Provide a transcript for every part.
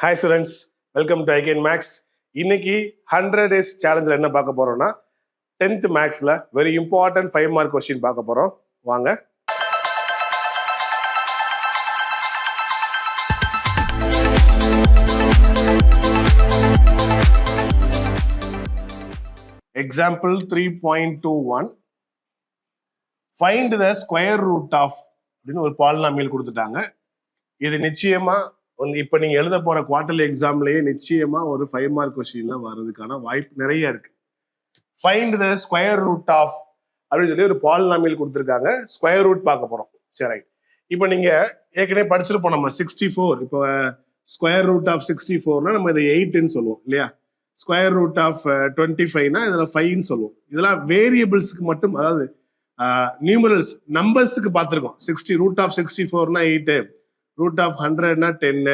Hi students, welcome to ICAN Max. இன்னைக்கு 100 days challenge என்ன பார்க்க போறோம்னா 10th Maxல very important 5 mark question பார்க்க போறோம். வாங்க. Example 3.21 find the square root of அப்படின்னு ஒரு பாலினாமியல் கொடுத்துட்டாங்க. இது நிச்சயமா இப்ப நீங்க எழுத போற குவார்டர்லி எக்ஸாம்லயே நிச்சயமா ஒரு 5 மார்க் கொஸ்டின்ல வர்றதுக்கான வாய்ப்பு நிறைய இருக்கு. Find the square root of அப்படின்னு சொல்லி ஒரு பாலினாமியல் கொடுத்துருக்காங்க. ஸ்கொயர் ரூட் பார்க்க போறோம். சரி, இப்போ நீங்க ஏற்கனவே படிச்சிருப்போம் நம்ம 64. இப்போ ஸ்கொயர் ரூட் ஆஃப் 64னா நம்ம இதை 8ன்னு சொல்லுவோம் இல்லையா? ஸ்கொயர் ரூட் ஆஃப் 25னா இதுல 5ன்னு சொல்லுவோம். இதெல்லாம் வேரியபிள்ஸ்க்கு மட்டும், அதாவது நியூமரல்ஸ் நம்பர்ஸுக்கு பார்த்துருக்கோம். 60 ரூட் ஆஃப் 64னா 8, ரூட் ஆஃப் 100னா 10,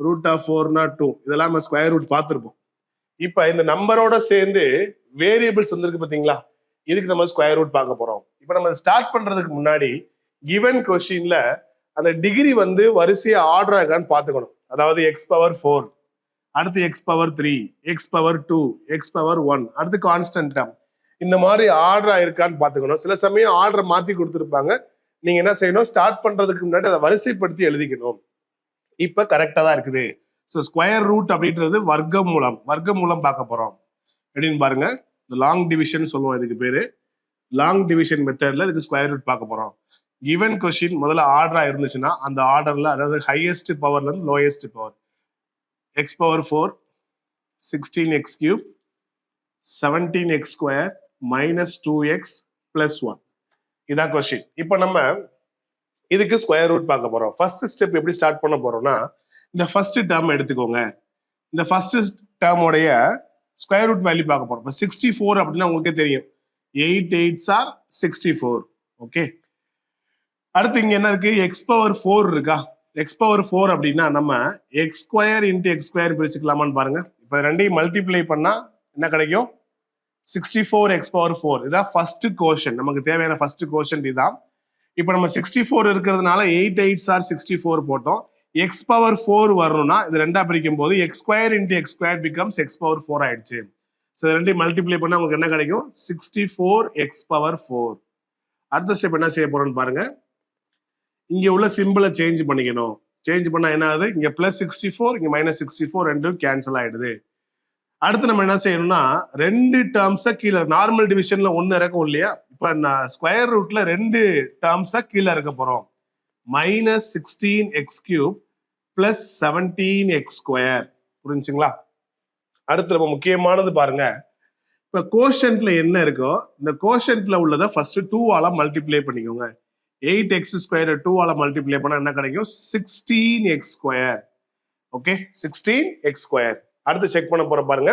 ரூட் ஆஃப் 4னா 2, இதெல்லாம் நம்ம ஸ்கொயர் ரூட் பார்த்துருப்போம். இப்ப இந்த நம்பரோட சேர்ந்து வேரியபிள்ஸ் வந்துருக்கு பாத்தீங்களா, இதுக்கு நம்ம ஸ்கொயர் ரூட் பார்க்க போறோம். இப்ப நம்ம ஸ்டார்ட் பண்றதுக்கு முன்னாடி கிவன் கொஸ்டின்ல அந்த டிகிரி வந்து வரிசையா ஆர்டர் ஆகான்னு பார்த்துக்கணும். அதாவது எக்ஸ் பவர் 4, அடுத்து X power 3, X power 2, X power 1, அடுத்து கான்ஸ்டன்ட் டேர்ம், இந்த மாதிரி ஆர்டர் ஆயிருக்கான்னு பார்த்துக்கணும். சில சமயம் ஆர்டர் மாத்தி கொடுத்துருப்பாங்க. நீங்க என்ன செய்யணும், ஸ்டார்ட் பண்றதுக்கு முன்னாடி அதை வரிசைப்படுத்தி எழுதிக்கணும். இப்ப கரெக்டா தான் இருக்குது. ஸோ ஸ்கொயர் ரூட் அப்படின்றது வர்க்க மூலம் பார்க்க போறோம். எப்படின்னு பாருங்க, லாங் டிவிஷன் சொல்லுவோம் இதுக்கு பேரு. லாங் டிவிஷன் மெத்தட்ல இதுக்கு ஸ்கொயர் ரூட் பார்க்க போறோம். கிவன் கொஸ்டின் முதல்ல ஆர்டரா இருந்துச்சுன்னா அந்த ஆர்டர்ல, அதாவது ஹையஸ்ட் பவர்ல இருந்து lowest power, X power 4, 16x cube, 17x square minus 2x plus 1, இதான் கொஸ்டின். இப்போ நம்ம இதுக்கு ஸ்கொயர் ரூட் பார்க்க போறோம். ஃபர்ஸ்ட் ஸ்டெப் எப்படி ஸ்டார்ட் பண்ண போறோம்னா, இந்த ஃபர்ஸ்ட் டேர்ம் எடுத்துக்கோங்க. இந்த ஃபர்ஸ்ட் டேர்மோடைய ஸ்கொயர் ரூட் வேல்யூ பார்க்க போறோம். இப்போ 64 அப்படின்னா உங்களுக்கே தெரியும், 8 8s are 64. ஓகே, அடுத்து இங்க என்ன இருக்கு, எக்ஸ் பவர் 4 இருக்கா. எக்ஸ் பவர் 4 அப்படின்னா நம்ம x square into x square பிரிச்சுக்கலாமான்னு பாருங்க. இப்போ ரெண்டையும் மல்டிப்ளை பண்ணா என்ன கிடைக்கும், 64 எக்ஸ் பவர் 4. இதான் ஃபர்ஸ்ட் கோஷன், நமக்கு தேவையான ஃபர்ஸ்ட் கோஷன் இதான். இப்போ நம்ம 64 இருக்கிறதுனால 8 8s are 64 போட்டோம். எக்ஸ் பவர் 4 வரணும்னா இது ரெண்டா பிரிக்கும் போது X square into x square becomes X power 4 ஆயிடுச்சு. ஸோ ரெண்டையும் மல்டிப்ளை பண்ணா உங்களுக்கு என்ன கிடைக்கும், 64 எக்ஸ் பவர் 4. அடுத்த ஸ்டெப் என்ன செய்ய போறோம்னு பாருங்க. இங்க உள்ள சிம்பிளை சேஞ்ச் பண்ணிக்கணும். சேஞ்ச் பண்ணா என்ன ஆகுது, இங்க பிளஸ் 64, இங்க மைனஸ் 64, ரெண்டும் கேன்சல் ஆயிடுது. அடுத்து நம்ம என்ன செய்யணும்னா, ரெண்டு டேர்ம்ஸை கீழே, நார்மல் டிவிஷன்ல ஒன்னு இறக்கும் இல்லையா, இப்ப நான் ஸ்கொயர் ரூட்ல ரெண்டு டேர்ம்ஸை கீழே இருக்க போறோம். Minus 16x cube plus 17x square. புரிஞ்சுங்களா? அடுத்து ரொம்ப முக்கியமானது பாருங்க, இப்ப கோஷன்ட்ல என்ன இருக்கோ இந்த கோஷன்ட்ல உள்ளதை ஃபர்ஸ்ட் 2 ஆல மல்டிப்ளை பண்ணிக்கோங்க. 8x ஸ்கொயர் 2 ஆல மல்டிப்ளை பண்ணா என்ன கிடைக்கும், 16x square. Okay, 16x square. அடுத்து செக் பண்ண போற பாருங்க,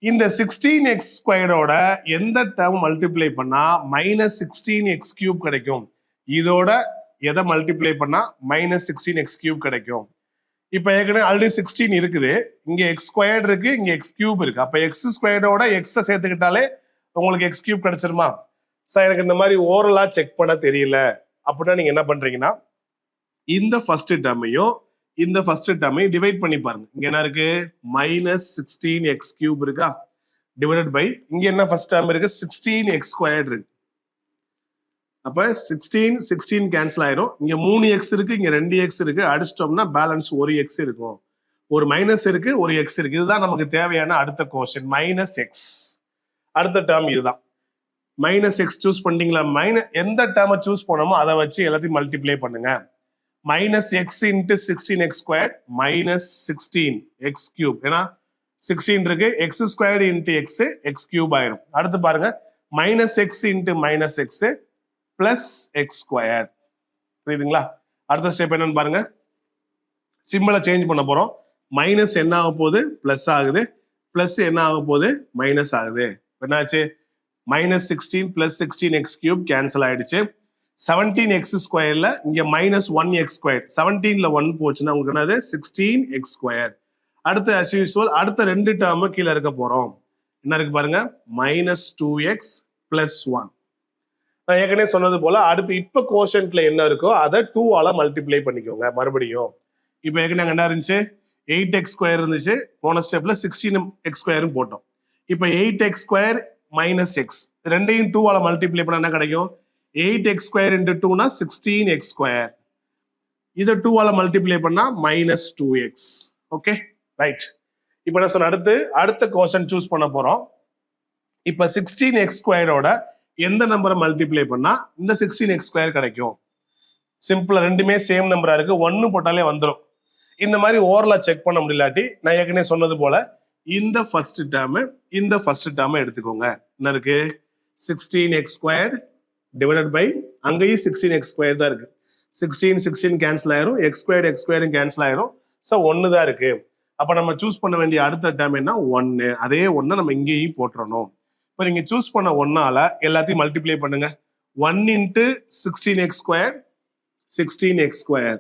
இந்த 16x ஸ்கொயரோட எந்த டேர்ம் மல்டிப்ளை பண்ணா மைனஸ் 16x கியூப் கிடைக்கும், இதோட எதை மல்டிப்ளை பண்ணா மைனஸ் 16x கியூப் கிடைக்கும். இப்ப ஏற்கனவே ஆல்ரெடி 16 இருக்குது, இங்க எக்ஸ் ஸ்கொயர் இருக்கு, இங்க எக்ஸ் கியூப் இருக்கு. அப்ப எக்ஸ் ஸ்கொயரோட எக்ஸை சேர்த்துக்கிட்டாலே உங்களுக்கு எக்ஸ் கியூப் கிடைச்சிருமா? சார் எனக்கு இந்த மாதிரி ஓரலா செக் பண்ண தெரியல அப்படின்னா நீங்க என்ன பண்றீங்கன்னா, இந்த ஃபர்ஸ்ட் டேர்மையும் இந்த ஃபர்ஸ்ட் டேர்மையும் டிவைட் பண்ணி பாருங்க. இங்க என்ன இருக்கு, மைனஸ் 16x கியூப் இருக்கா, டிவைடட் பை இங்க என்ன ஃபர்ஸ்ட் டேர்ம் இருக்கு, 16x ஸ்கொயர் இருக்கு. அப்ப 16 16 கேன்சல் ஆயிரும். இங்க 3x இருக்கு, இங்க 2x இருக்கு. அடிச்சிட்டோம்னா பேலன்ஸ் ஒரு x இருக்கும், ஒரு மைனஸ் இருக்கு, ஒரு x இருக்கு. இதுதான் நமக்கு தேவையான அடுத்த கோஷன், மைனஸ் எக்ஸ். அடுத்த டேர்ம் இதுதான், மைனஸ் எக்ஸ் சூஸ் பண்ணிட்டீங்களா. எந்த டேர்மை சூஸ் பண்ணோமோ அதை வச்சு எல்லாத்தையும் மல்டிப்ளை பண்ணுங்க. Minus X into 16x square minus 16x cube, ஏன்னா 16 இருக்கு, X square into X, X cube ஆயிரும். அடுத்து பாருங்க, minus X into minus X plus X square. புரியுதுங்களா? அடுத்த ஸ்டெப் என்னன்னு பாருங்க, சிம்பிளை சேஞ்ச் பண்ண போறோம். மைனஸ் என்ன ஆக போகுது, பிளஸ் ஆகுது, பிளஸ் என்ன ஆக போகுது, மைனஸ் ஆகுது. என்னாச்சு, minus 16 plus 16x cube cancel ஆயிடுச்சு. 17x ஸ்கொயர்ல இங்க மைனஸ் 1x ஸ்கொயர், 17ல 1 போச்சுன்னா உங்களுக்கு என்னது, 16x ஸ்கொயர். அடுத்து as usual அடுத்த ரெண்டு டேர்ம் கீழே இருக்க போறோம். என்ன இருக்கு பாருங்க, மைனஸ் 2x பிளஸ் 1. நான் ஏற்கனவே சொன்னது போல அடுத்து இப்ப கோஷன்ட்ல என்ன இருக்கோ அதை 2 ஆல மல்டிப்ளை பண்ணிக்கோங்க மறுபடியும். இப்ப ஏற்கனவே என்ன இருந்துச்சு, 8x ஸ்கொயர் இருந்துச்சு, போன ஸ்டெப்ல 16x ஸ்கொயர் போட்டோம். இப்போ 8x ஸ்கொயர் மைனஸ் எக்ஸ் ரெண்டையும் 2 ஆல மல்டிப்ளை பண்ணா என்ன கிடைக்கும்? 8x square into 2னா 16x square. இதை 2 ஆல மல்டிப்ளை பண்ணா மைனஸ் 2x. Okay right. இப்போ நான் சொன்ன அடுத்த கொஸ்டின் சூஸ் பண்ண போறோம். இப்போ 16x ஸ்கொயரோட எந்த நம்பரை மல்டிப்ளை பண்ணா இந்த 16x ஸ்கொயர் கிடைக்கும்? சிம்பிளா ரெண்டுமே சேம் நம்பரா இருக்கு, 1 போட்டாலே வந்துடும். இந்த மாதிரி ஓரலா செக் பண்ண முடியலாட்டி நான் ஏற்கனவே சொன்னது போல இந்த ஃபர்ஸ்ட் டேர்ம் எடுத்துக்கோங்க. என்ன இருக்கு? 16x ஸ்கொயர் டிவைடட் பை அங்கேயும் 16x ஸ்கொயர் தான் இருக்கு. 16 கேன்சல் ஆயிரும், எக்ஸ் ஸ்கொயரும் கேன்சல் ஆயிரும். ஸோ 1 தான் இருக்கு. அப்ப நம்ம சூஸ் பண்ண வேண்டிய அடுத்த டேர்ம் என்ன? 1. அதே 1 நம்ம இங்கேயும் போட்டுறணும். இப்போ நீங்க சூஸ் பண்ண 1ஆல எல்லாத்தையும் மல்டிப்ளை பண்ணுங்க. 1 into 16x square 16x square,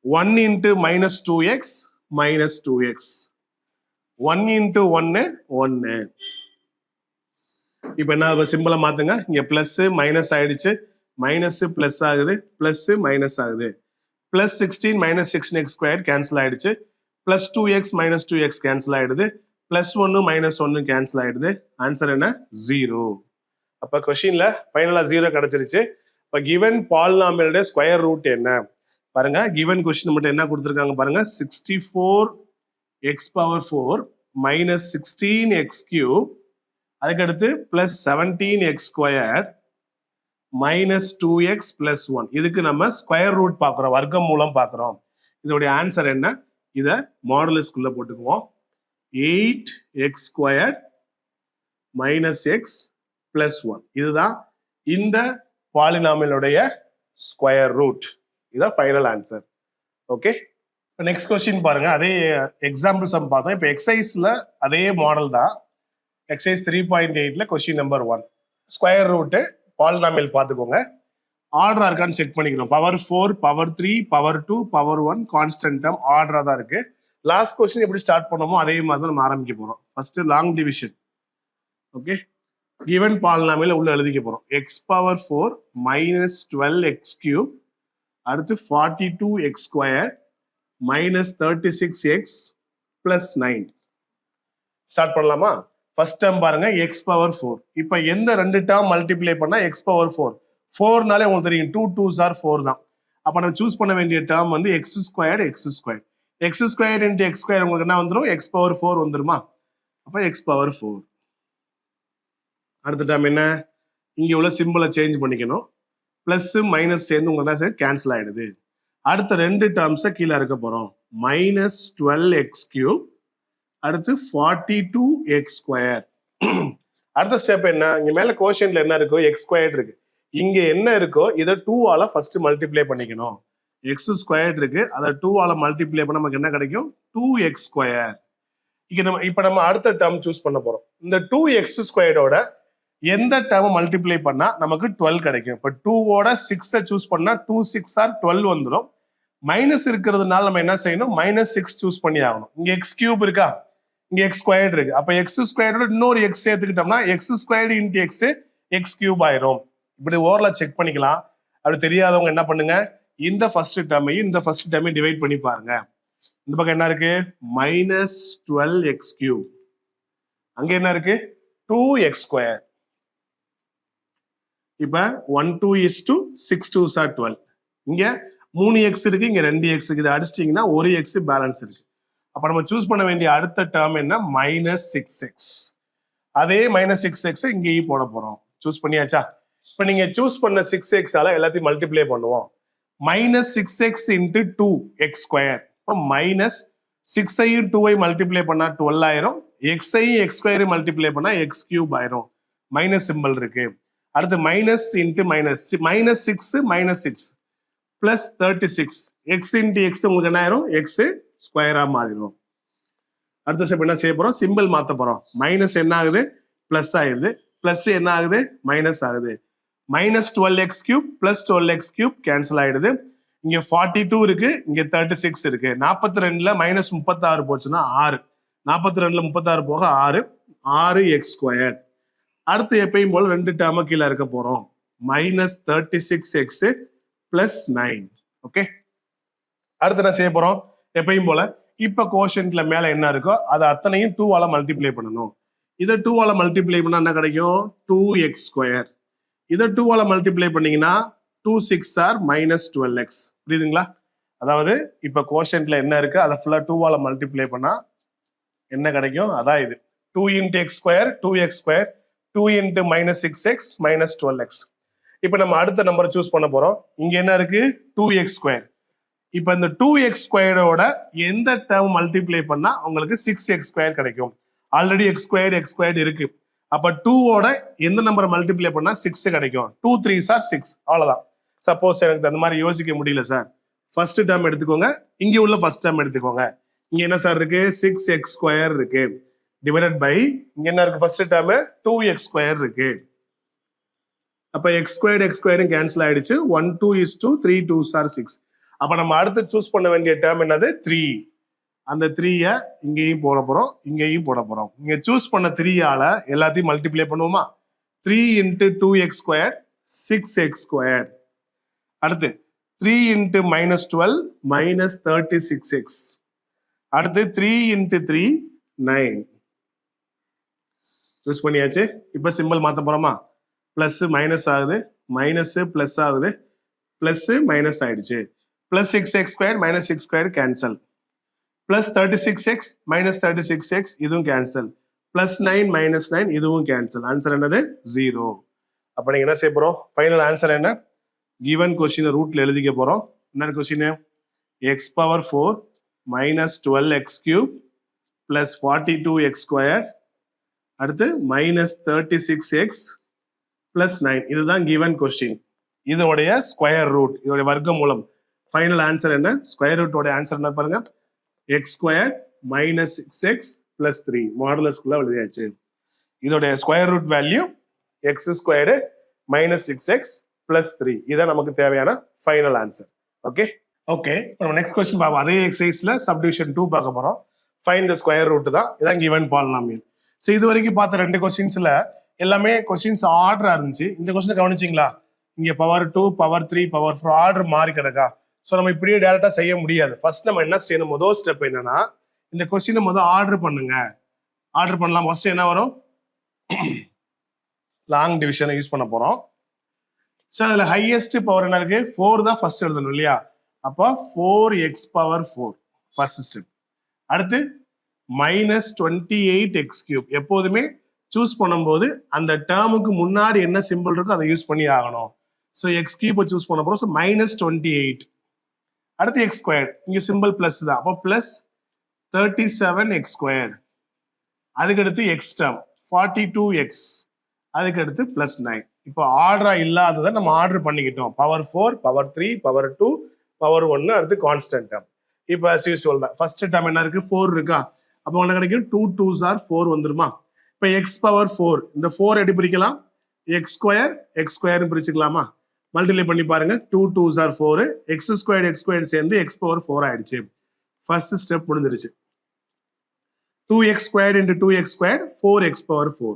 1 into minus 2x minus 2x, 1 into 1 1. இப்போ என்ன சிம்பிளா மாத்துங்க. இங்க பிளஸ் மைனஸ் ஆயிடுச்சு, மைனஸ் பிளஸ் ஆகுது, பிளஸ் மைனஸ் ஆகுது. Plus 16 minus 16x square cancel ஆயிடுச்சு, plus 2x minus 2x cancel ஆயிடுது, பிளஸ் 1 மைனஸ் 1 கேன்சல் ஆயிடுது. ஆன்சர் என்ன? 0. அப்ப கொஸ்டின்ல ஃபைனலா 0 கிடைச்சிருச்சு. இப்ப கிவன் பாலினாமியலோட ஸ்கொயர் ரூட் என்ன பாருங்க. கிவன் கொஸ்டின் மட்டும் என்ன கொடுத்துருக்காங்க பாருங்க. 64x power 4 minus 16x cube, அதுக்கடுத்து plus 17x square minus 2x plus 1. இதுக்கு நம்ம ஸ்கொயர் ரூட் பார்க்குறோம், வர்க்கம் மூலம் பார்க்குறோம். இதோடைய ஆன்சர் என்ன? இதை மாடுலஸ்குள்ள போட்டுக்குவோம். 8x square minus X plus 1. இதுதான் இந்த பாலினாமியலுடைய ஸ்கொயர் ரூட். இதான் final answer. Okay, next question பாருங்க. அதே எக்ஸாம்பிள் சம் பார்த்தோம். இப்போ எக்ஸசைஸ்ல அதே மாடல் தான். எக்ஸசைஸ் 3.8ல question number 1 square root polynomial பார்த்துக்கோங்க. ஆர்டரா இருக்கான்னு செக் பண்ணிக்கிறோம். Power 4, power 3, power 2, power 1 constant term ஆர்டரா தான் இருக்கு. லாஸ்ட் கொஸ்டின் எப்படி ஸ்டார்ட் பண்ணோமோ அதே மாதிரி தான் நம்ம ஆரம்பிக்க போறோம். First long division. Okay, given polynomial உள்ள எழுதிக்க போறோம். X power 4 minus 12x cube, அடுத்து 42x square minus 36x plus 9. Start பண்ணலாமா? ஃபர்ஸ்ட் டேர்ம் பாருங்க, எக்ஸ் பவர் 4. இப்போ எந்த ரெண்டு டேர்ம் மல்டிப்ளை பண்ணா எக்ஸ் பவர் 4? 4நாலே உங்களுக்கு தெரியும், 2 2s are 4 தான். அப்போ நம்ம சூஸ் பண்ண வேண்டிய டேர்ம் வந்து X square X square. X square into X square உங்களுக்கு என்ன வந்துடும்? எக்ஸ் பவர் 4 வந்துருமா? அப்போ எக்ஸ் பவர் 4. அடுத்த டேர்ம் என்ன? இங்க உள்ள சிம்பிளை சேஞ்ச் பண்ணிக்கணும். பிளஸ் மைனஸ் சேர்ந்து உங்களுக்கு தான் கேன்சல் ஆயிடுது. அடுத்த ரெண்டு டேர்ம்ஸை கீழே இருக்க போறோம். மைனஸ் 12x கியூப், அடுத்து 42x ஸ்கொயர். அடுத்த ஸ்டெப் என்ன? இங்க மேல கோஷன்ல என்ன இருக்கோ? எக்ஸ் ஸ்கொயர் இருக்கு. இங்க என்ன இருக்கோ இதை 2 ஆல ஃபர்ஸ்ட் மல்டிப்ளை பண்ணிக்கணும். எக்ஸ் ஸ்கொயர் இருக்கு, அதை 2 ஆல மல்டிப்ளை பண்ண நமக்கு என்ன கிடைக்கும்? 2x square. இப்ப நம்ம அடுத்த டேர்ம் சூஸ் பண்ண போறோம். இந்த 2x ஸ்கொயரோட எந்த டேர்ம் மல்டிப்ளை பண்ணா நமக்கு 12 கிடைக்கும்? இப்ப 2ஓட 6 சூஸ் பண்ணா 2 6 are 12 வந்துடும். மைனஸ் இருக்கிறதுனால நம்ம என்ன செய்யணும்? மைனஸ் 6 சூஸ் பண்ணி ஆகணும். இங்க எக்ஸ் கியூப் இருக்கா, இங்க எக்ஸ் ஸ்கொயர் இருக்கு. அப்ப எக்ஸ் ஸ்கொயரோட இன்னொரு எக்ஸ் சேர்த்துக்கிட்டோம்னா x square into x cube ஆயிரும். இப்படி ஓரலா செக் பண்ணிக்கலாம். அப்படி தெரியாதவங்க என்ன பண்ணுங்க, இந்த ஃபர்ஸ்ட் டேர்மையும் டிவைட் பண்ணி பாருங்க. இந்த பக்கம் என்ன இருக்கு? மைனஸ் 12x கியூப், அங்க என்ன இருக்கு? 2x square. இப்ப 1 2 is to 6 2s are 12. இங்க 3x இருக்கு, இங்க 2x இருக்கு. இதை அடிச்சிட்டீங்கன்னா 1x பேலன்ஸ் இருக்கு. அப்ப நம்ம சூஸ் பண்ண வேண்டிய அடுத்த டேர்ம் என்ன? Minus 6x. அதே மைனஸ் 6x இங்கேயும் போட போறோம். சூஸ் பண்ணியாச்சா? இப்ப நீங்க சூஸ் பண்ண 6x ஆல எல்லாத்தையும் மல்டிப்ளை பண்ணுவோம். Minus 6x into 2x square. Minus 6ஐயும் 2ஐ மல்டிப்ளை பண்ணா 12 ஆயிரும். எக்ஸையும் எக்ஸ் ஸ்கொயரையும் மல்டிப்ளை பண்ணா எக்ஸ் கியூப் ஆயிரும். மைனஸ் சிம்பிள் இருக்கு. அடுத்து minus into minus, minus 6 minus 6 plus 36. X into x உங்களுக்கு என்ன ஆயிரும்? எக்ஸ் ஸ்கொயரா மாறிடும். அடுத்த ஸ்டெப் என்ன செய்ய போறோம்? சிம்பிள் மாத்த போறோம். மைனஸ் என்ன ஆகுது? பிளஸ் ஆகுது. பிளஸ் என்ன ஆகுது? மைனஸ் ஆகுது. Minus 12x cube plus 12x cube cancel ஆயிடுது. இங்க 42 இருக்கு, இங்க 36 இருக்கு. 42ல மைனஸ் 36 போச்சுன்னா 6. 42ல 36 போக 6, 6x ஸ்கொயர். அடுத்து எப்பயும் போல ரெண்டு டேர்ம கீழே இருக்க போறோம். Minus 36x plus 9. ஓகே, அடுத்து என்ன செய்ய போறோம்? எப்பயும் போல இப்ப கோஷன்ட்ல மேல என்ன இருக்கோ அதை அத்தனையும் 2 ஆல மல்டிப்ளை பண்ணணும். இதை 2 ஆல மல்டிப்ளை பண்ணா என்ன கிடைக்கும்? 2x². இதை 2 ஆல மல்டிப்ளை பண்ணீங்கன்னா 2 6 ஆர் -12x. புரியுதுங்களா? அதாவது இப்ப கோஷன்ட்ல என்ன இருக்கு அதை ஃபுல்லா 2 ஆல மல்டிப்ளை பண்ணா என்ன கிடைக்கும்? அதான் இது 2 × x², 2x², 2 × -6x -12x. இப்ப நம்ம அடுத்த நம்பரை சூஸ் பண்ண போறோம். இங்க என்ன இருக்கு? 2x². இப்ப இந்த 2x² எந்த டேர்ம் மல்டிப்ளை பண்ணா உங்களுக்கு 6x² கிடைக்கும்? ஆல்ரெடி x² இருக்கு. அப்ப 2 எந்த நம்பரை மல்டிப்ளை பண்ணா 6 கிடைக்கும்? 2 3s are 6. அவ்வளவுதான். சப்போஸ் எனக்கு அந்த மாதிரி யோசிக்க முடியல சார், ஃபர்ஸ்ட் டேர்ம் எடுத்துக்கோங்க, இங்க உள்ள ஃபர்ஸ்ட் டேர்ம் எடுத்துக்கோங்க. இங்க என்ன சார் இருக்கு? 6x² இருக்கு டிவைடட் பை இங்க என்ன இருக்கு? ஃபர்ஸ்ட் டேர்ம் 2x² இருக்கு. அப்ப x² கேன்சல் ஆயிடுச்சு. 1 2 is 2, 3 2s are 6. அப்ப நம்ம அடுத்து சூஸ் பண்ண வேண்டிய டேர்ம் என்னது? 3. அந்த 3 இங்கேயும் போட போறோம், இங்கேயும் போட போறோம். இங்க சூஸ் பண்ண 3 ஆல எல்லாத்தையும் மல்டிப்ளை பண்ணுவோமா? 3 × 2x², 6x². அடுத்து 3 × -12 -36x. அடுத்து 3 × 3 9. சூஸ் பண்ணியாச்சு. இப்ப சிம்பிள் மாத்த போறோமா? பிளஸ் மைனஸ் ஆகுது, மைனஸ் பிளஸ் ஆகுது, பிளஸ் மைனஸ் ஆயிடுச்சு. Plus 6x² -6² cancel. Plus 36x -36x இதுவும் கேன்சல். பிளஸ் 9 -9 இதுவும் கேன்சல். ஆன்சர் என்னது? 0. அப்ப நீங்க என்ன செய்ய போறோம்? ஃபைனல் ஆன்சர் என்ன? கிவன் கொஸ்டின் ரூட்ல எழுதிக்க போறோம். என்ன question? x⁴ -12x³ plus 42x², அடுத்து -36x plus 9. இதுதான் given question. இதோடைய ஸ்கொயர் ரூட், இதோடைய வர்க்க மூலம். ஃபைனல் ஆன்சர் என்ன? ஸ்கொயர் ரூட்டோட ஆன்சர் என்ன பாருங்க? x² -6x plus 3 மாடுலஸ்குள்ள எழுதியாச்சு. இதோடைய square root value x² -6x plus 3. இதான் நமக்கு தேவையான ஃபைனல் ஆன்சர். ஓகே ஓகே, நம்ம நெக்ஸ்ட் கொஸ்டின் பார்ப்போம். அதே எக்ஸசைஸ்ல சப்டிவிஷன் 2 பார்க்க போறோம். ஃபைண்ட் தி ஸ்கொயர் ரூட் தான். இதான் கிவன் பாலினாமியல். ஸோ இது வரைக்கும் பார்த்த 2 கொஸ்டின்ஸ்ல எல்லாமே கொஸ்டின்ஸ் ஆர்டரா இருந்துச்சு. இந்த கொஸ்டின் கவனிச்சிங்களா? இங்க பவர் 2, பவர் 3, பவர் 4 ஆர்டர் மாறி கிடக்கா? ஸோ நம்ம இப்படியே டேரக்டா செய்ய முடியாது. ஃபர்ஸ்ட் நம்ம என்ன செய்யணும்? முதல் ஸ்டெப் என்னன்னா, இந்த கொஸ்டினை முதல் ஆர்டர் பண்ணுங்க. ஆர்டர் பண்ணலாம். ஃபர்ஸ்ட் என்ன வரும்? லாங் டிவிஷனை யூஸ் பண்ண போறோம். ஸோ அதுல ஹையஸ்ட் பவர் என்ன இருக்கு? 4 தான் ஃபர்ஸ்ட் எழுதணும் இல்லையா? அப்போ 4x⁴ ஃபர்ஸ்ட் ஸ்டெப். அடுத்து -28x³ எப்போதுமே சூஸ் பண்ணும்போது அந்த டேர்முக்கு முன்னாடி என்ன சிம்பிள் இருக்கோ அதை யூஸ் பண்ணி ஆகணும். ஸோ x³ சூஸ் பண்ண போறோம். ஸோ -28. அடுத்து x², இங்க சிம்பிள் பிளஸ் தான். அப்போ பிளஸ் 37x². அதுக்கடுத்து எக்ஸ் டேர்ம் 42x. அதுக்கடுத்து பிளஸ் 9. இப்போ ஆர்டரா இல்லாததை நம்ம ஆர்டர் பண்ணிக்கிட்டோம். பவர் 4, பவர் 3, பவர் 2, பவர் 1, அடுத்து கான்ஸ்டன்ட் டேர்ம். இப்போ as usual தான். ஃபர்ஸ்ட் டேர்ம் என்ன இருக்கு? 4 இருக்கா? அப்போ என்ன கிடைக்கும்? 2 2s are 4 வந்துருமா? இப்போ x⁴ இந்த 4 எப்படி பிரிக்கலாம்? x² பிரிச்சுக்கலாமா? மல்டிப்ளை பண்ணி பாருங்க. 2 2s are 4, x² சேர்ந்து x⁴ ஆயிடுச்சு. ஃபர்ஸ்ட் ஸ்டெப் முடிஞ்சிருச்சு. 2x² × 2x², 4x⁴.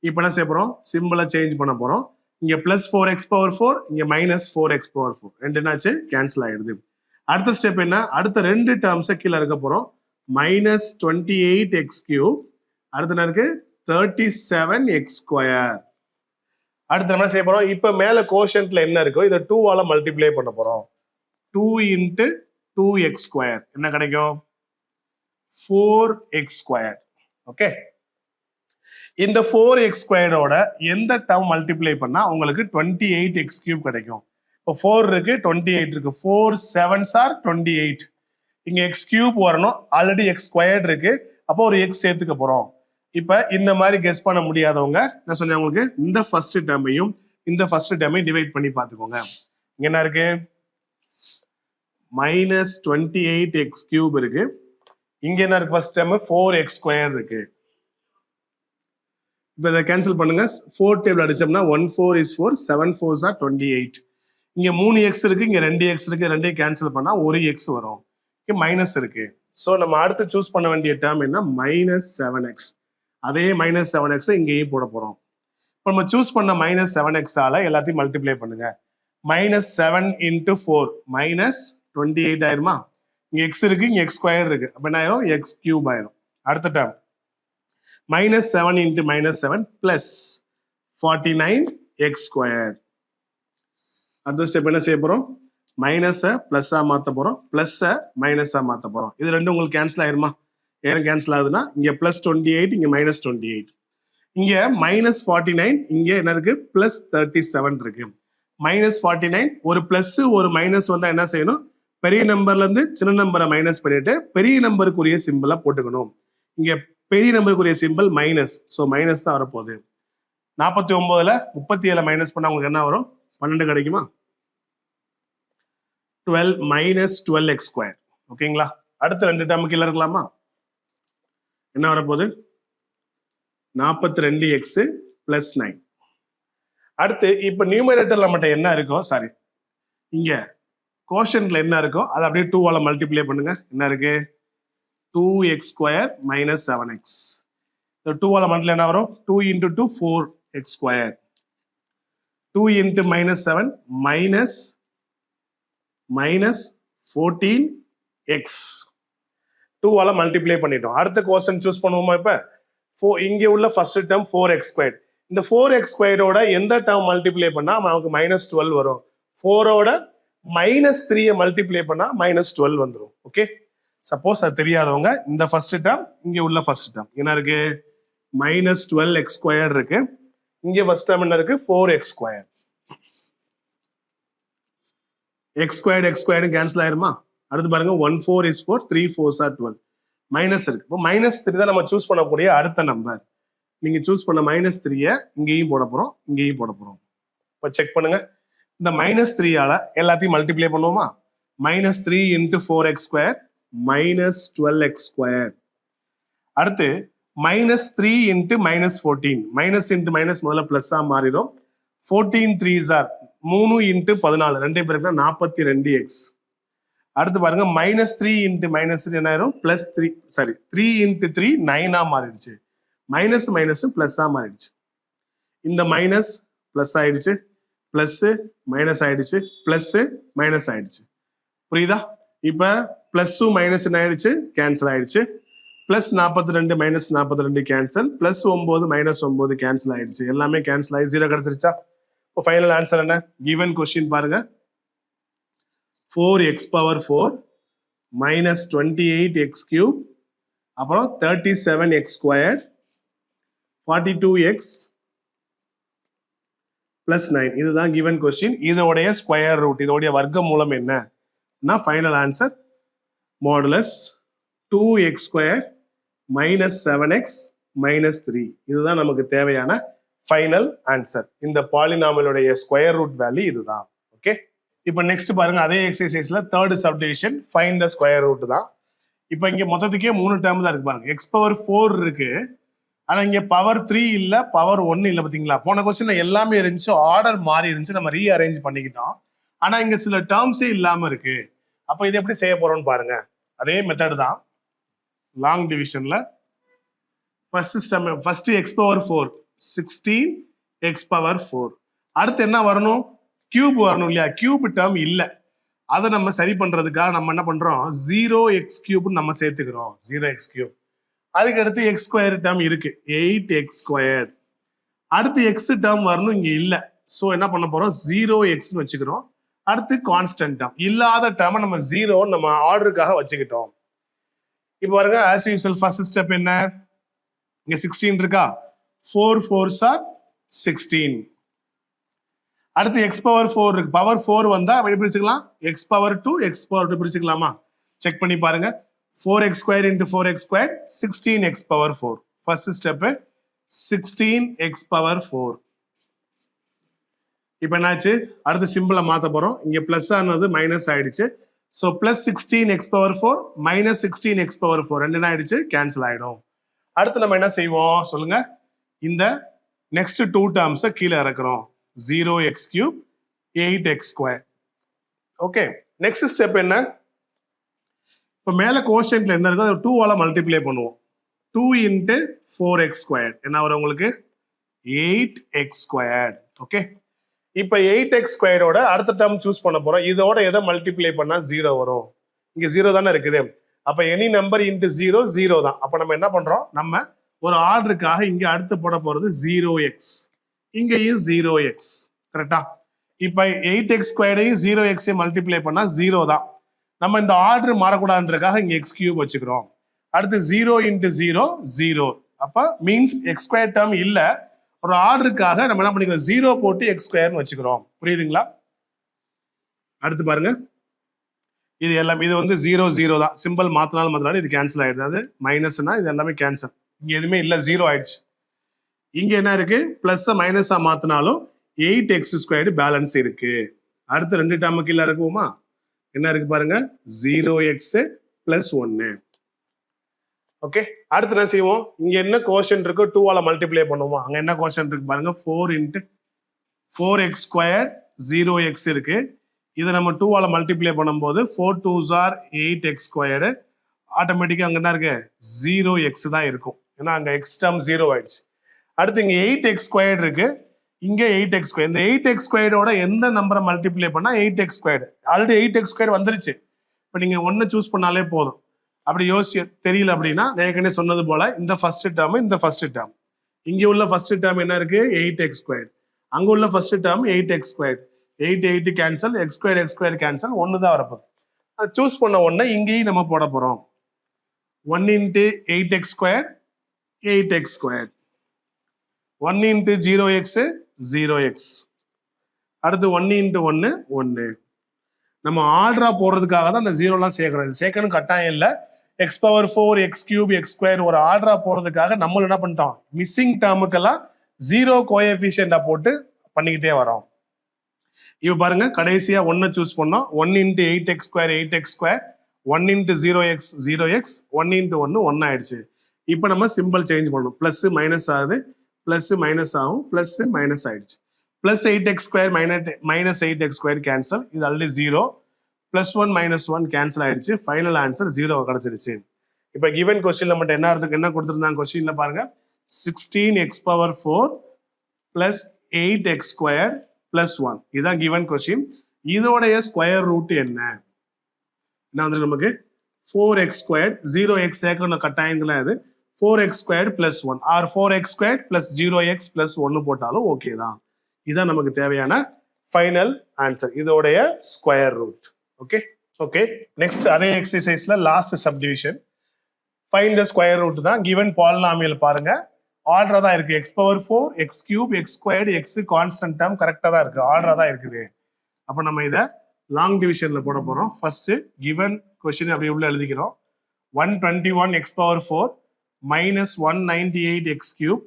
இப்போ என்ன செய்ய போறோம்? சிம்பிளா சேஞ்ச் பண்ண போறோம். இங்க பிளஸ் 4x⁴, இங்க -4x⁴. ரெண்டு என்னாச்சு? கேன்சல் ஆயிடுது. அடுத்த ஸ்டெப் என்ன? அடுத்த 2 டேர்ம்ஸ் கீழே இருக்க போறோம். -28x³. அடுத்து என்ன இருக்கு? 37x². அடுத்து என்ன செய்ய போறோம்? இப்ப மேல கோஷன்ட்ல என்ன இருக்கோ இதை 2 ஆல மல்டிப்ளை பண்ண போறோம். 2 × 2x². என்ன கிடைக்கும்? 4x². ஓகே, இந்த 4x² எந்த டேர்ம் மல்டிப்ளை பண்ணா உங்களுக்கு 28x³ கிடைக்கும்? இப்போ 4 இருக்கு, 28 இருக்கு. 4 7s are 28. இங்க x³ வரணும். ஆல்ரெடி x² இருக்கு. அப்போ ஒரு x சேர்த்துக்க போறோம். இப்ப இந்த மாதிரி கெஸ் பண்ண முடியாதவங்க நான் சொன்னேன் உங்களுக்கு, இந்த ஃபர்ஸ்ட் டேர்மையும் இந்த ஃபர்ஸ்ட் டேர்மையும் டிவைட் பண்ணி பார்த்துக்கோங்க. இங்க என்ன இருக்கு? -28x³ இருக்கு. இங்க என்ன இருக்கு? ஃபர்ஸ்ட் டேர்ம் 4x² இருக்கு. இப்போ இதை கேன்சல் பண்ணுங்க. 4 டேபிள் அடிச்சோம்னா 1 4 is 4, 7 4s are 28. இங்க 3x இருக்கு, இங்க 2x இருக்கு. ரெண்டையும் கேன்சல் பண்ணா 1x வரும். இங்க மைனஸ் இருக்கு. ஸோ நம்ம அடுத்து சூஸ் பண்ண வேண்டிய டேர்ம் என்ன? -7x. அதே -7x இங்கேயும் போட போறோம். இப்போ நம்ம சூஸ் பண்ண -7x ஆல எல்லாத்தையும் மல்டிப்ளை பண்ணுங்க. -7 × 4 -28 ஆயிருமா? இங்க எக்ஸ் இருக்கு, இங்க எக்ஸ் ஸ்கொயர் இருக்கு. அப்ப என்ன ஆயிரும்? எக்ஸ் கியூப் ஆயிரும். அடுத்த term -7 into -7 plus 49 X square. அடுத்த ஸ்டெப் என்ன செய்ய போறோம்? மைனஸை பிளஸ்ஸா மாத்த போறோம், பிளஸ்ஸை மைனஸா மாத்த போறோம். இது ரெண்டும் உங்களுக்கு கேன்சல் ஆயிருமா? ஏன் கேன்சல் ஆகுதுன்னா இங்க +28 இங்க -28, இங்க -49 இங்க என்ன இருக்கு? +37 இருக்கு. -49 ஒரு பிளஸ் ஒரு மைனஸ் வந்தா என்ன செய்யணும்? பெரிய நம்பர்ல இருந்து சின்ன நம்பரை மைனஸ் பண்ணிட்டு பெரிய நம்பருக்குரிய சிம்பிளை போட்டுக்கணும். இங்க பெரிய நம்பருக்குரிய சிம்பிள் மைனஸ், ஸோ மைனஸ் தான் வரப்போகுது. 49ல 37 மைனஸ் பண்ணா உங்களுக்கு என்ன வரும்? 12 கிடைக்குமா? 12 -12 எக்ஸ் ஸ்கொயர். ஓகேங்களா? அடுத்த ரெண்டு டேர்ம் கீழே இருக்கலாமா? என்ன வரப்போகுது? 42x + 9. அடுத்து இப்ப நியூமரேட்டர்ல மட்டும் என்ன இருக்கோ, சாரி இங்க கோஷன்ட்ல என்ன இருக்கோ அதை அப்படியே 2ஆல மல்டிப்ளை பண்ணுங்க. என்ன இருக்கு? 2x² - 7x. 2ஆல மல்டிப்ளை என்ன வரும்? 2 × 2 4x². 2 × -7 -14x. 2ஆல மல்டிப்ளை பண்ணிட்டோம். அடுத்த கோஷன் சூஸ் பண்ணுவோமா? இப்ப இங்க உள்ள ஃபர்ஸ்ட் டேர்ம் 4x². இந்த 4x² எந்த டேர்ம் மல்டிப்ளை பண்ணா நமக்கு -12 வரும்? 4ஓட -3 மல்டிப்ளை பண்ணா -12 வந்துடும். ஓகே, சப்போஸ் அது தெரியாதவங்க இந்த ஃபர்ஸ்ட் டேர்ம் இங்க உள்ள ஃபர்ஸ்ட் டேர்ம் என்ன இருக்கு? -12x² இருக்கு. இங்க ஃபர்ஸ்ட் டேர்ம் என்ன இருக்கு? 4x². x² கேன்சல் ஆயிருமா? அடுத்து பாருங்க 1 4 is 4, 3 4s are 12. மைனஸ் இருக்கு. இப்போ -3 தான் நம்ம சூஸ் பண்ணக்கூடிய அடுத்த நம்பர். நீங்க சூஸ் பண்ண -3 இங்கேயும் போட போறோம், இங்கேயும் போட போறோம். இப்போ செக் பண்ணுங்க. இந்த -3ஆல எல்லாத்தையும் மல்டிப்ளை பண்ணுவோமா? -3 × 4x² -12x². அடுத்து -3 × -14. மைனஸ் இன்ட்டு மைனஸ் முதல்ல பிளஸ்ஸா மாறிடும். 14 3s are 3 × 14 ரெண்டே பேருக்கு 42x. அடுத்து பாருங்க -3 × -3 என்ன ஆயிரும்? +3, சாரி 3 × 3 9ஆ மாறிடுச்சு. மைனஸ் மைனஸும் பிளஸ்ஸா மாறிடுச்சு. இந்த மைனஸ் பிளஸ் ஆயிடுச்சு, பிளஸ் மைனஸ் ஆயிடுச்சு, பிளஸ் மைனஸ் ஆயிடுச்சு. புரியுதா? இப்ப பிளஸும் மைனஸ் என்ன ஆயிடுச்சு? கேன்சல் ஆயிடுச்சு. +42 -42 கேன்சல், +9 -9 கேன்சல் ஆயிடுச்சு. எல்லாமே கேன்சல் ஆகி 0 கிடைச்சிருச்சா? இப்போ ஃபைனல் ஆன்சர் என்ன? கிவன் கொஸ்டின் பாருங்க, 4x⁴ -28x³ அப்புறம் 37x², 42x + 9. இதுதான் கிவன் கொஸ்டின். இதோடைய ஸ்கொயர் ரூட், இதோடைய வர்க்க மூலம் என்ன? Final answer modulus 2x² -7x -3. இதுதான் நமக்கு தேவையான ஃபைனல் ஆன்சர். இந்த பாலினாமியலுடைய ஸ்கொயர் ரூட் வேல்யூ இதுதான். ஓகே, இப்போ நெக்ஸ்ட் பாருங்க, அதே எக்ஸசைஸ்ல third subdivision find the square root தான். இப்போ இங்க மொத்தத்துக்கே 3 டேர்ம் தான் இருக்கு பாருங்க. x⁴ இருக்கு, ஆனா இங்க பவர் 3 இல்ல, பவர் 1 இல்ல. பாத்தீங்களா? போன கொஸ்டின்ல எல்லாமே இருந்துச்சு, ஆர்டர் மாறி இருந்துச்சு, நம்ம ரீஅரேஞ்ச் பண்ணிக்கிட்டோம். ஆனா இங்க சில டேர்ம்ஸே இல்லாம இருக்கு. அப்ப இது எப்படி செய்ய போறோம்னு பாருங்க. அதே மெத்தட் தான் லாங் டிவிஷன்ல. First x⁴ 16x⁴. அடுத்து என்ன வரணும்? கியூப் வரணும் இல்லையா? கியூப் டேர்ம் இல்ல, அதை நம்ம சரி பண்றதுக்காக நம்ம என்ன பண்றோம்? 0x³ நம்ம சேர்த்துக்கிறோம். 0x³. அதுக்கு அடுத்து x² டேர்ம் இருக்கு, 8x². அடுத்து x டேர்ம் வரணும், இங்க இல்ல. சோ என்ன பண்ண போறோம்? 0x வச்சுக்கிறோம். அடுத்து கான்ஸ்டன்ட் டேர்ம் இல்லாத டேர்மை நம்ம 0 நம்ம ஆர்டருக்காக வச்சுக்கிட்டோம். இப்போ பாருங்க, ஆஸ் யூசுவல் ஃபர்ஸ்ட் ஸ்டெப் என்ன? இங்க 16 இருக்கா? 4 4s are 16. அடுத்து x⁴ இருக்கு, பவர் 4 வந்தா எப்படி பிரிச்சுக்கலாம்? x⁴2 x⁴2 பிரிச்சுக்கலாமா? செக் பண்ணி பாருங்க. 4x² × 4x², 16x⁴. First step 16x⁴. இப்போ என்னாச்சு? அடுத்த சிம்பிளை மாத்த போறோம். இங்க பிளஸ் ஆனது மைனஸ் ஆயிடுச்சு. ஸோ +16x⁴ -16x⁴ ரெண்டு என்ன ஆயிடுச்சு? கேன்சல் ஆயிடும். அடுத்து நம்ம என்ன செய்வோம் சொல்லுங்க? இந்த நெக்ஸ்ட் 2 டேர்ம்ஸை கீழே இறக்குறோம். 0x³ 8x². Okay, next step என்ன? இப்போ மேல கோஷன்ட்ல என்ன இருக்கோ 2ஆல மல்டிப்ளை பண்ணுவோம். 2 × 4x² என்ன வரும் உங்களுக்கு? 8x². ஓகே, இப்போ 8x² அடுத்த டேர்ம் சூஸ் பண்ண போறோம். இதோட எதை மல்டிப்ளை பண்ணா 0 வரும்? இங்க 0 தானே இருக்குது. அப்ப எனி நம்பர் இன்டு 0 0 தான். அப்ப நம்ம என்ன பண்றோம், நம்ம ஒரு ஆர்டருக்காக இங்க அடுத்து போட போறது 0x, இங்கேயும் 0x. கரெக்டா? இப்ப 8x ஸ்கொயர்டையும் 0x மல்டிப்ளை பண்ணா 0 தான். நம்ம இந்த ஆர்டர் மாறக்கூடாதுன்றதுக்காக இங்க x கியூப் வச்சுக்கிறோம். அடுத்து 0 இன்டு 0 0. அப்ப மீன்ஸ் எக்ஸ் ஸ்கொயர் டேர்ம் இல்ல. ஒரு ஆர்டருக்காக நம்ம என்ன பண்ணிக்கிறோம், 0 போட்டு எக்ஸ் ஸ்கொயர்னு வச்சுக்கிறோம். புரியுதுங்களா? அடுத்து பாருங்க, இது எல்லாம் இது வந்து 0 0 தான். சிம்பிள் மாத்தினாலும் இது கேன்சல் ஆயிடுது. அது மைனஸ்னா இது எல்லாமே கேன்சல். இங்க எதுவுமே இல்ல, 0 ஆயிடுச்சு. இங்க என்ன இருக்கு, பிளஸ் மைனஸா மாத்தினாலும் 8x ஸ்கொயர்டு பேலன்ஸ் இருக்கு. அடுத்து ரெண்டு டேர்முக்கு கீழே இருக்குமா, என்ன இருக்கு பாருங்க, 0x பிளஸ் 1. ஓகே, அடுத்து என்ன செய்வோம், இங்க என்ன கோஷன் இருக்கு, 2ஆல மல்டிப்ளை பண்ணுவோம். அங்க என்ன கோஷன் இருக்கு பாருங்க, 4 இன்ட்டு 4x ஸ்கொயர் 0x இருக்கு. இதை நம்ம 2ஆல மல்டிப்ளை பண்ணும்போது 4 2s are 8x ஸ்கொயர்டு. ஆட்டோமேட்டிக்கா அங்க என்ன இருக்கு, 0x தான் இருக்கும். ஏன்னா அங்க x டேர்ம் 0 ஆயிடுச்சு. அடுத்து இங்க 8x ஸ்கொயர்டு இருக்கு, இங்க 8x ஸ்கொயர். இந்த 8x ஸ்கொயர்டோட எந்த நம்பரை மல்டிப்ளை பண்ணா 8x squared, already 8x square வந்துருச்சு. இப்போ நீங்க ஒன்னு சூஸ் பண்ணாலே போதும். அப்படி யோசிச்சு தெரியல அப்படின்னா ஏற்கனவே சொன்னது போல இந்த ஃபர்ஸ்ட் டேர்ம், இந்த ஃபர்ஸ்ட் டேர்ம், இங்க உள்ள ஃபர்ஸ்ட் டேர்ம் என்ன இருக்கு, 8x ஸ்கொயர். அங்க உள்ள first term 8x square. 8 8 cancel, x square cancel, ஒன்னு தான் வரப்போகுது. அது சூஸ் பண்ண உடனே இங்கேயும் நம்ம போட போறோம். 1 into 8x square 8x square, 1 into 0x 0x, அடுத்து 1 இன்ட்டு 1 1. நம்ம ஆர்டரா போடுறதுக்காக தான் அந்த 0லாம் சேர்க்கணும். சேர்க்கணும் கட்டாயம் இல்லை. x power 4 x cube x square ஒரு ஆர்டரா போறதுக்காக நம்ம என்ன பண்ணிட்டோம், மிஸ்ஸிங் டேர்முக்கெல்லாம் 0 கோஎஃபிஷியன்டா போட்டு பண்ணிக்கிட்டே வரோம். இப்போ பாருங்க, கடைசியா 1 சூஸ் பண்ணோம். 1 into 8x square 8x square, 1 into 0x 0x, 1 into 1 1 ஆயிடுச்சு. இப்போ நம்ம சிம்பிள் சேஞ்ச் பண்ணணும். பிளஸ் மைனஸ் ஆகுது, பிளஸ் மைனஸ் ஆகும், பிளஸ் மைனஸ் ஆயிடுச்சு. Plus 8x square minus 8x square cancel, இது ஆல்ரெடி 0. பிளஸ் 1 மைனஸ் 1 கேன்சல் ஆயிடுச்சு. ஃபைனல் ஆன்சர் 0 கிடைச்சிருச்சு. இப்போ கிவன் கொஸ்டின்ல மட்டும் என்ன கொடுத்துருந்தாங்க கொஸ்டின்ல பாருங்க, 16x power 4 plus 8x square plus 1. இதுதான் கிவன் கொஸ்டின். இதோடைய ஸ்கொயர் ரூட் என்ன வந்து நமக்கு 4x ஸ்கொயர், 0x சேர்க்கணும் கட்டாயங்களா, இது 4x square plus 1 or 4x square plus 0x plus 1 போட்டாலும் ஓகே தான். இதுதான் நமக்கு தேவையான ஃபைனல் ஆன்சர், இதோடைய square root. Okay okay, next அதே எக்ஸசைஸ்ல last subdivision, find the square root தான். கிவன் பாலினாமியல் பாருங்க, ஆர்டரா தான் இருக்கு. x power 4 x cube x squared, x constant term கரெக்டா தான் இருக்கு, ஆர்டரா தான் இருக்குது. அப்ப நம்ம இதை லாங் டிவிஷன்ல போட போறோம். ஃபர்ஸ்ட் கிவன் கொஸ்டின் அப்படி உள்ள எழுதிக்கிறோம். 121 x power 4 minus 198 x cube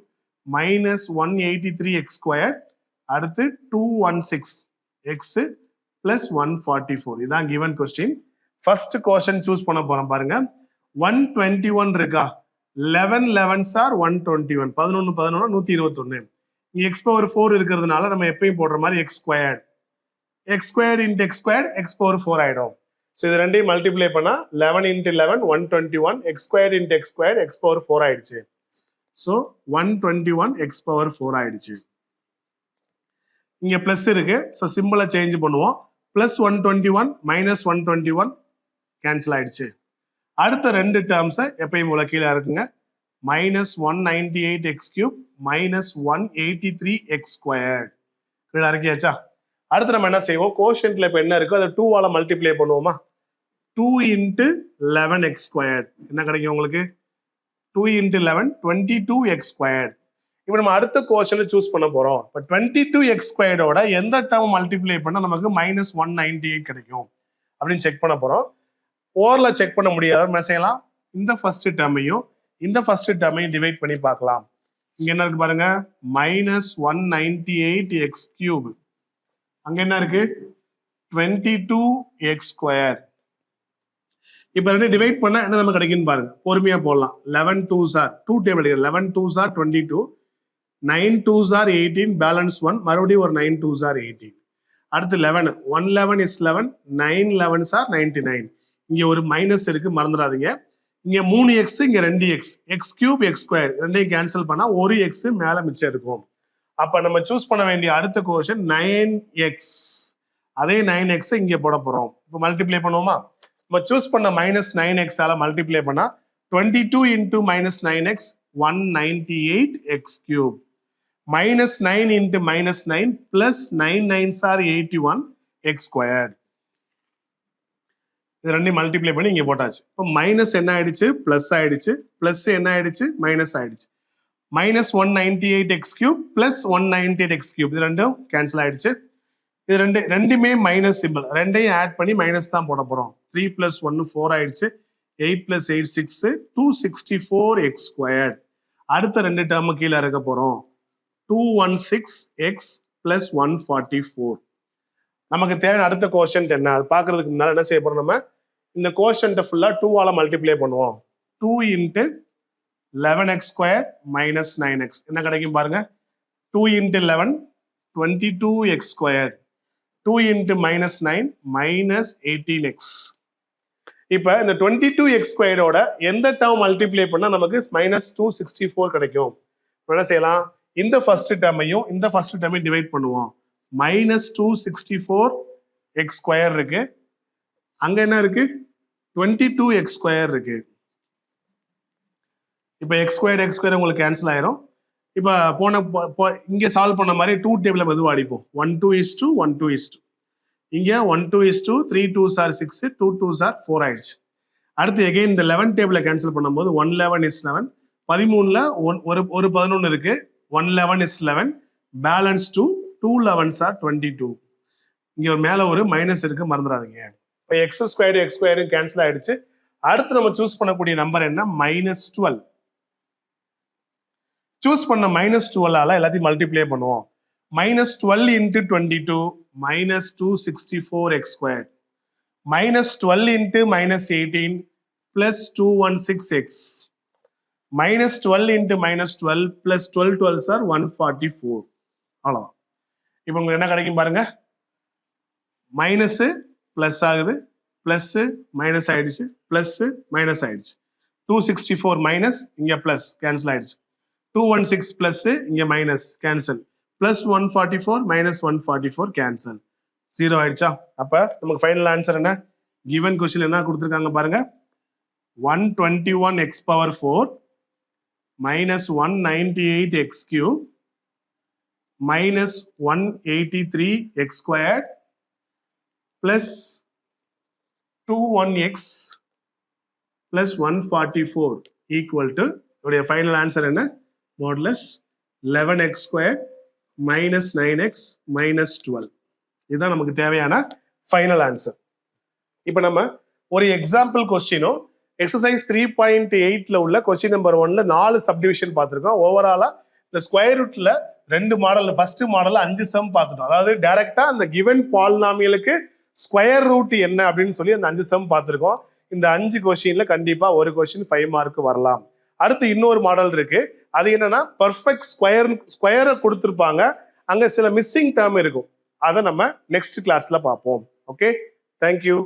minus 183 x square, அடுத்து 216 x பிளஸ் 144. இதான் given question. First question choose பண்ண போறோம் பாருங்க. 121 இருக்கா, 11 11s are 121, 11 11 121. இங்க x பவர் 4 இருக்கிறதுனால நம்ம எப்பயும் போடுற மாதிரி x square, x square into x square x power 4 ஆயிடும். ஸோ இது ரெண்டையும் மல்டிப்ளை பண்ணா 11 into 11 121, x square into x square x power 4 ஆயிடுச்சு. ஸோ 121 x பவர் 4 ஆயிடுச்சு. இங்க பிளஸ் இருக்கு, ஸோ சிம்பிளை சேஞ்ச் பண்ணுவோம். பிளஸ் 121 மைனஸ் 121 கேன்சல் ஆயிடுச்சு. அடுத்த ரெண்டு டேர்ம்ஸை எப்பயும் போல கீழே இருக்குங்க. Minus 198 x cube minus 183 x square கீழே இறக்கியாச்சா. அடுத்து நம்ம என்ன செய்வோம், கோஷன்ட்ல இப்போ என்ன இருக்கோ அதை 2ஆல மல்டிப்ளை பண்ணுவோமா. 2 இன்ட்டு 11 x ஸ்கொயர் என்ன கிடைக்கும் உங்களுக்கு, 2 இன்ட்டு 11 22 x ஸ்கொயர். இப்போ நம்ம அடுத்த கோஷனை சூஸ் பண்ண போறோம். இப்போ 22 x ஸ்கொயரோட எந்த டேர்ம் மல்டிப்ளை பண்ணா நமக்கு மைனஸ் 198 கிடைக்கும் அப்படின்னு செக் பண்ண போறோம். ஓர்ல செக் பண்ண முடியாத என்ன செய்யலாம், இந்த ஃபர்ஸ்ட் டேர்மையும் இந்த ஃபர்ஸ்ட் டேர்மையும் டிவைட் பண்ணி பார்க்கலாம். இங்க என்ன இருக்கு பாருங்க, மைனஸ் 198 x கியூப், அங்க என்ன இருக்கு 22 x ஸ்கொயர். இப்ப ரெண்டு டிவைட் பண்ணா என்ன நமக்கு கிடைக்குன்னு பாருங்க, பொறுமையா போடலாம். 11 2s are 2 table 11 2s are 22, 9 2s are 18, balance 1, மறுபடியும் ஒரு 9 2s are 18. அடுத்து 11 111 is 11, 9 11s are 99. இங்க ஒரு மைனஸ் இருக்கு மறந்துடாதீங்க. இங்க 3x, இங்க 2x, x cube x square ரெண்டையும் கேன்சல் பண்ணா ஒரு x மேல மிச்சம் இருக்கும். அப்ப நம்ம சூஸ் பண்ண வேண்டிய அடுத்த கோஷன் 9x. அதே 9x இங்க போட போறோம். இப்போ மல்டிப்ளை பண்ணுவோமா. நம்ம சூஸ் பண்ண -9x மல்டிப்ளை பண்ணா 22 into -9x 198x³ -9 into -9 plus 9 9s are 81x². இது ரெண்டையும் மல்டிப்ளை பண்ணி இங்க போட்டாச்சு. இப்போ மைனஸ் என்ன ஆயிடுச்சு, பிளஸ் ஆயிடுச்சு, பிளஸ் என்ன ஆயிடுச்சு, மைனஸ் ஆயிடுச்சு. -198x³ plus 198x³ இது ரெண்டும் கேன்சல் ஆயிடுச்சு. இது ரெண்டுமே மைனஸ் சிம்பிள், ரெண்டையும் ஆட் பண்ணி மைனஸ் தான் போட போறோம். 3 + 1 4 ஆயிடுச்சு. 8 + 8 6 264x². அடுத்த ரெண்டு டேர்ம் கீழே இருக்க போறோம். 216x plus 144. நமக்கு தேவை அடுத்த கோஷன்ட் என்ன, அது பார்க்கறதுக்கு முன்னாடி என்ன செய்ய போறோம், நம்ம இந்த கோஷன்ட்டை ஃபுல்லா 2ஆல மல்டிப்ளை பண்ணுவோம். 2 into 11x² minus 9x என்ன கிடைக்கும் பாருங்க. 2 into 11 22x². 2 into -9 minus 18x. இப்ப இந்த 22x² ஓட எந்த டேர்ம் மல்டிப்ளை பண்ணா நமக்கு -264 கிடைக்கும். என்ன செய்யலாம், இந்த ஃபர்ஸ்ட் டேர்மையும் இந்த ஃபர்ஸ்ட் டேர்மையும் டிவைட் பண்ணுவோம். -264x² இருக்கு, அங்க என்ன இருக்கு 22x² இருக்கு. இப்ப x² உங்களுக்கு கேன்சல் ஆயிரும். இப்ப இங்க சால்வ் பண்ண மாதிரி 2 டேபிள மெதுவா அடிப்போம். 1 2 1 2 இங்க 1 2 3 2s are 6 2 2s are 4 ஆயிடுச்சு. அடுத்து எகைன் இந்த 11 டேபிள கேன்சல் பண்ணும்போது 1 11 is 11, 13ல ஒரு 11 இருக்கு, 1 11 is 11, பேலன்ஸ் 2 2 11s are 22. இங்க ஒரு மேல ஒரு மைனஸ் இருக்கு, மறந்துடாதீங்க. இப்போ x² கேன்சல் ஆயிடுச்சு. அடுத்து நம்ம சூஸ் பண்ணக்கூடிய நம்பர் என்ன, -12. சூஸ் பண்ண -12ஆல எல்லாத்தையும் மல்டிப்ளை பண்ணுவோம். -12 into 22 -264x². -12 into -18 plus 216x. -12 into -12 plus 12 12s are 144. அவ்வளோ. இப்போ உங்களுக்கு என்ன கிடைக்கும் பாருங்க, மைனஸ் பிளஸ் ஆகுது, பிளஸ் மைனஸ் ஆயிடுச்சு, பிளஸ் மைனஸ் ஆயிடுச்சு. 264 மைனஸ், இங்க பிளஸ் கேன்சல் ஆயிடுச்சு. 216 பிளஸ், இங்க minus cancel, plus 144 minus 144 cancel, 0 ஆயிடுச்சா. அப்ப நமக்கு ஃபைனல் ஆன்சர் என்ன, கிவன் கொஸ்டின் என்ன கொடுத்துருக்காங்க பாருங்க, 121x⁴ minus 198x³ minus 183x² plus 21x plus 144 equal to உடைய ஃபைனல் ஆன்சர் என்ன, modulus 11x² minus 9x minus 12. இதுதான் நமக்கு தேவையான ஃபைனல் ஆன்சர். இப்போ நம்ம ஒரு எக்ஸாம்பிள் கொஸ்டினும் எக்ஸசைஸ் 3.8ல உள்ள கொஸ்டின் நம்பர் 1ல 4 சப்டிவிஷன் பார்த்துருக்கோம். ஓவராலா இந்த ஸ்கொயர் ரூட்ல 2 மாடல், ஃபர்ஸ்ட் மாடல்ல 5 சம் பார்த்துட்டோம். அதாவது டைரக்டா அந்த கிவன் பாலினாமியலுக்கு ஸ்கொயர் ரூட் என்ன அப்படின்னு சொல்லி அந்த 5 சம் பார்த்துருக்கோம். இந்த 5 கொஸ்டின்ல கண்டிப்பா ஒரு கொஸ்டின் 5 மார்க் வரலாம். அடுத்து இன்னொரு மாடல் இருக்கு, அது என்னன்னா பர்ஃபெக்ட் ஸ்கொயரை கொடுத்துருப்பாங்க, அங்க சில மிஸ்ஸிங் டேர்ம் இருக்கும். அதை நம்ம நெக்ஸ்ட் கிளாஸ்ல பார்ப்போம். Okay, thank you.